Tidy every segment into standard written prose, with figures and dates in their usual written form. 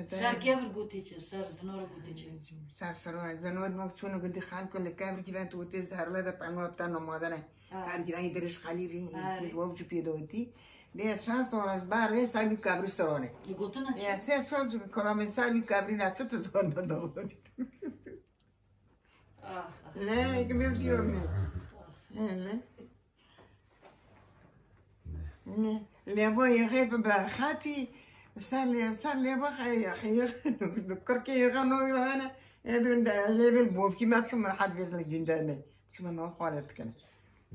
سر کبر گوتی چه سر زنور گوتی چه سر زنور ما چون گدی خال کل کبر گیرن تو تی زهرله در پناه بتن نمادنه کار گیرن درش خالی ری وام چو پیدا ہوتی ده چند سال از باره سر بی کبری سرانه گوتن یا سه سال کلام سر بی کبری نچه تو زن نداری نه که می‌شیوم نه نه لبا یخیب به خاطی سر لبا خیلی کرکی یخانو یهانه ادون ده لیبل بوفکی مقصود حد بیشتر جندانه شما نخوالت کنه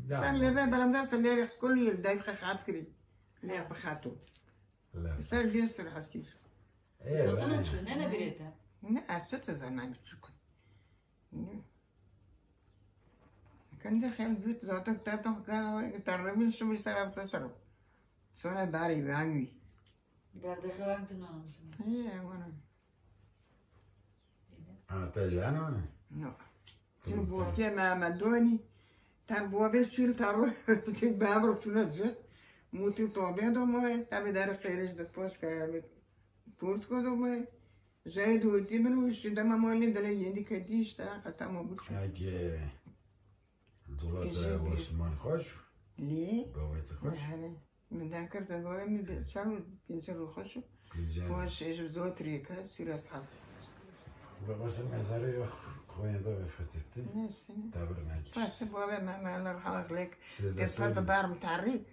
سر لبا بلندر سر لبا کلی دایف خاط کری لبا خاطو سر بیشتر حسکیش گوتن چه نه نبیرته نه ارچه تزنم چیکن کنده خیلی بیت زاتک تاتو که ترمیم شو بیشتر تصرف سونا باری بهمی درد خوام تو ناموسم وانا أنا تاجانا نه چون بوفکی مدونی تر بوفی چیل تارو چیل بابرو چونجه موتی طابع دومه تابع در خیرش دست پاش که پورت کو دومه جای دوتی منوش دم مالی دل یندی کدیش تا قطع ما بود أجي دولت عثمان خوش لی قويت خوش من ذكر تقول من بيشان بينشر الخشب واش زوت ريكا سير أصحاب بس المزاري خوين ده بفتتي نفسي تابر ناجي بس بابا ما الله يرحمه لك كسرت بار متعري